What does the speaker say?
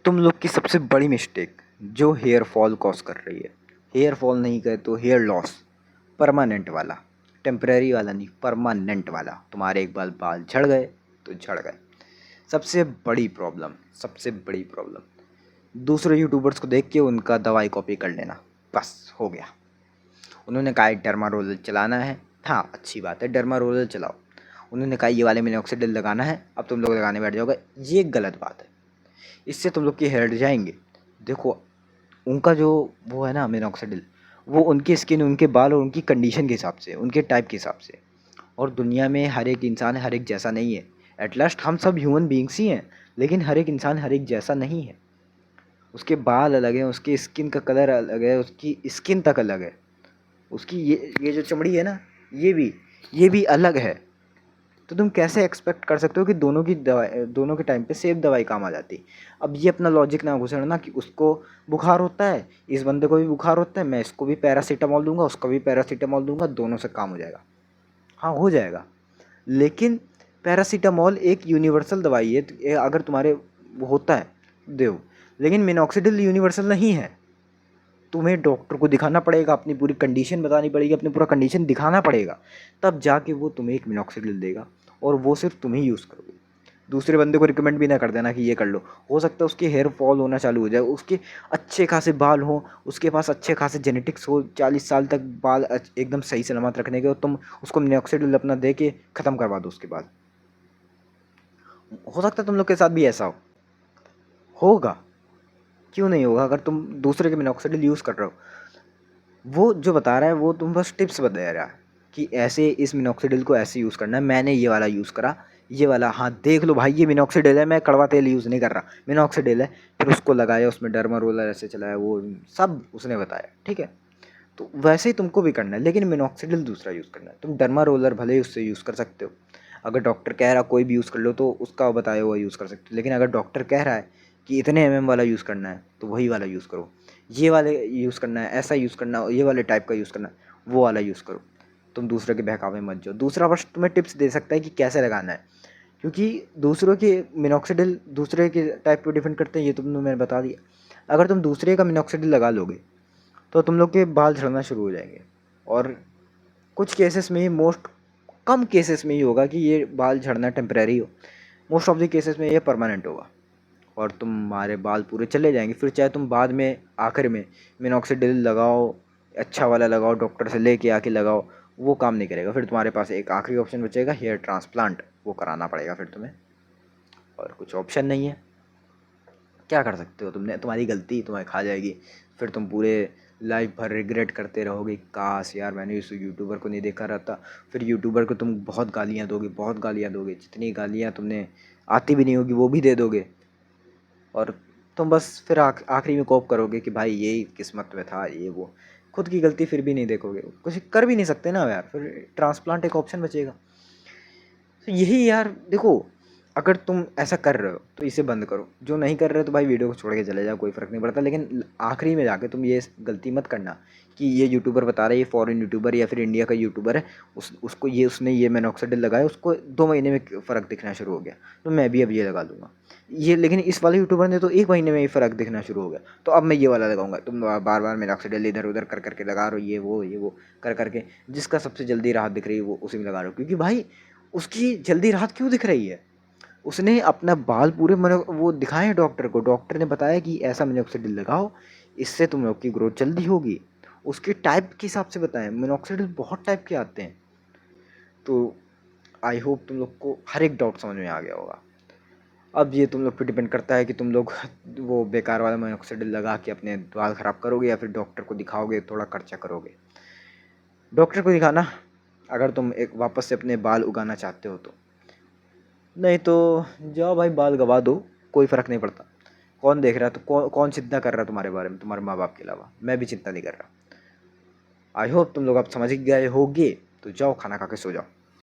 तुम लोग की सबसे बड़ी मिस्टेक जो हेयर फॉल कॉज कर रही है, हेयर फॉल नहीं कहे तो हेयर लॉस, परमानेंट वाला, टेम्परेरी वाला नहीं, परमानेंट वाला। तुम्हारे एक बार बाल झड़ गए तो झड़ गए। सबसे बड़ी प्रॉब्लम, सबसे बड़ी प्रॉब्लम, दूसरे यूट्यूबर्स को देख के उनका दवाई कॉपी कर लेना, बस हो गया। उन्होंने कहा डर्मा रोलर चलाना है, हाँ अच्छी बात है, डर्मा रोलर चलाओ। उन्होंने कहा ये वाले मिनोक्सिडिल लगाना है, अब तुम लोग लगाने बैठ जाओगे, ये गलत बात है। इससे तुम लोग के हेयर जाएंगे। देखो, उनका जो वो है ना मिनोक्सिडिल, वो उनकी स्किन, उनके बाल और उनकी कंडीशन के हिसाब से, उनके टाइप के हिसाब से। और दुनिया में हर एक इंसान हर एक जैसा नहीं है। एट लास्ट हम सब ह्यूमन बींग्स ही हैं, लेकिन हर एक इंसान हर एक जैसा नहीं है। उसके बाल अलग हैं, उसकी स्किन का कलर अलग है, उसकी स्किन तक अलग है, उसकी ये जो चमड़ी है ना, ये भी अलग है। तो तुम कैसे एक्सपेक्ट कर सकते हो कि दोनों की दवाई, दोनों के टाइम पे सेम दवाई काम आ जाती। अब ये अपना लॉजिक ना घुसेड़ना कि उसको बुखार होता है, इस बंदे को भी बुखार होता है, मैं इसको भी पैरासीटामॉल दूंगा, उसको भी पैरासीटामॉल दूंगा, दोनों से काम हो जाएगा। हाँ हो जाएगा, लेकिन पैरासीटामॉल एक यूनिवर्सल दवाई है। अगर तुम्हारे वो होता है दो, लेकिन मिनॉक्सिडिल यूनिवर्सल नहीं है। तुम्हें डॉक्टर को दिखाना पड़ेगा, अपनी पूरी कंडीशन बतानी पड़ेगी, अपनी पूरा कंडीशन दिखाना पड़ेगा, तब जाके वो तुम्हें एक मिनॉक्सिडिल देगा। और वो सिर्फ तुम ही यूज़ करोगे। दूसरे बंदे को रिकमेंड भी ना कर देना कि ये कर लो। हो सकता है उसके हेयर फॉल होना चालू हो जाए, उसके अच्छे खासे बाल हो, उसके पास अच्छे खासे जेनेटिक्स हो, 40 साल तक बाल एकदम सही सलामत रखने के, और तुम उसको मिनॉक्सिडिल अपना दे के ख़त्म करवा दो उसके बाद। हो सकता है तुम लोग के साथ भी ऐसा होगा। क्यों नहीं होगा? अगर तुम दूसरे के मिनॉक्सिडिल यूज़ कर रहे हो, वो जो बता रहा है वो तुम बस टिप्स बता रहा है कि ऐसे इस मिनॉक्सिडिल को ऐसे यूज़ करना है। मैंने ये वाला यूज़ करा, ये वाला, हाँ देख लो भाई ये मिनॉक्सिडिल है, मैं कड़वा तेल यूज़ नहीं कर रहा, मिनॉक्सिडिल है। फिर उसको लगाया, उसमें डर्मा रोलर ऐसे चलाया, वो सब उसने बताया, ठीक है। तो वैसे ही तुमको भी करना है, लेकिन मिनॉक्सिडिल दूसरा यूज़ करना है। तुम डर्मा रोलर भले ही उससे यूज़ कर सकते हो, अगर डॉक्टर कह रहा कोई भी यूज़ कर लो तो उसका बताया हुआ यूज़ कर सकते हो। लेकिन अगर डॉक्टर कह रहा है कि इतने वाला यूज़ करना है तो वही वाला यूज़ करो। ये वाले यूज़ करना है, ऐसा यूज़ करना है, ये वाले टाइप का यूज़ करना है, वो वाला यूज़ करो। तुम दूसरे के बहकावे में मत जाओ। दूसरा बस तुम्हें टिप्स दे सकता है कि कैसे लगाना है, क्योंकि दूसरों के मिनॉक्सिडिल दूसरे के टाइप पे डिपेंड करते हैं, ये तुमने मैंने बता दिया। अगर तुम दूसरे का मिनॉक्सिडिल लगा लोगे तो तुम लोग के बाल झड़ना शुरू हो जाएंगे। और कुछ केसेस में ही, मोस्ट कम केसेस में ही होगा कि ये बाल झड़ना टेम्परेरी हो, मोस्ट ऑफ द केसेस में ये परमानेंट होगा। और तुम्हारे बाल पूरे चले जाएंगे। फिर चाहे तुम बाद में आखिर में मिनॉक्सिडिल लगाओ, अच्छा वाला लगाओ, डॉक्टर से लेके आके लगाओ, वो काम नहीं करेगा। फिर तुम्हारे पास एक आखिरी ऑप्शन बचेगा, हेयर ट्रांसप्लांट, वो कराना पड़ेगा फिर तुम्हें, और कुछ ऑप्शन नहीं है। क्या कर सकते हो? तुमने, तुम्हारी गलती तुम्हें खा जाएगी। फिर तुम पूरे लाइफ भर रिग्रेट करते रहोगे, काश यार मैंने इस यूट्यूबर को नहीं देखा रहता। फिर यूट्यूबर को तुम बहुत गालियाँ दोगे, बहुत गालियाँ दोगे, जितनी गालियाँ तुमने आती भी नहीं होगी वो भी दे दोगे। और तुम बस फिर आखिरी में कोप करोगे कि भाई यही किस्मत में था, ये वो। खुद की गलती फिर भी नहीं देखोगे, कुछ कर भी नहीं सकते ना यार। फिर ट्रांसप्लांट एक ऑप्शन बचेगा। तो यही यार देखो, अगर तुम ऐसा कर रहे हो तो इसे बंद करो। जो नहीं कर रहे हो तो भाई वीडियो को छोड़ के चले जाओ, कोई फ़र्क नहीं पड़ता। लेकिन आखिरी में जाके तुम ये गलती मत करना कि ये यूट्यूबर बता रहा है, ये फॉरेन यूट्यूबर या फिर इंडिया का यूट्यूबर है, उसको ये, उसने ये मिनॉक्सिडिल लगाया, उसको 2 महीने में फ़र्क दिखना शुरू हो गया, तो मैं भी अब ये लगा लूँगा ये। लेकिन इस वाले यूट्यूबर ने तो 1 महीने में ही फ़र्क दिखना शुरू हो गया, तो अब मैं ये वाला लगाऊंगा। तुम बार बार मिनॉक्सिडिल इधर उधर कर करके लगा रहे हो, ये वो कर करके, जिसका सबसे जल्दी राहत दिख रही है वो उसी में लगा रहे हो। क्योंकि भाई उसकी जल्दी राहत क्यों दिख रही है? उसने अपना बाल पूरे वो दिखाए हैं डॉक्टर को, डॉक्टर ने बताया कि ऐसा मिनॉक्सिडिल लगाओ, इससे तुम लोग की ग्रोथ जल्दी होगी। उसके टाइप के हिसाब से बताएं, मिनॉक्सिडिल बहुत टाइप के आते हैं। तो आई होप तुम लोग को हर एक डाउट समझ में आ गया होगा। अब ये तुम लोग पे डिपेंड करता है कि तुम लोग वो बेकार वाला मिनॉक्सिडिल लगा के अपने बाल ख़राब करोगे या फिर डॉक्टर को दिखाओगे, थोड़ा खर्चा करोगे। डॉक्टर को दिखाना अगर तुम एक वापस से अपने बाल उगाना चाहते हो तो। नहीं तो जाओ भाई, बाल गवा दो, कोई फ़र्क नहीं पड़ता। कौन देख रहा है? तो कौन चिंता कर रहा है तुम्हारे बारे में, तुम्हारे माँ बाप के अलावा? मैं भी चिंता नहीं कर रहा। आई होप तुम लोग अब समझ गए होगे। तो जाओ खाना खा के सो जाओ।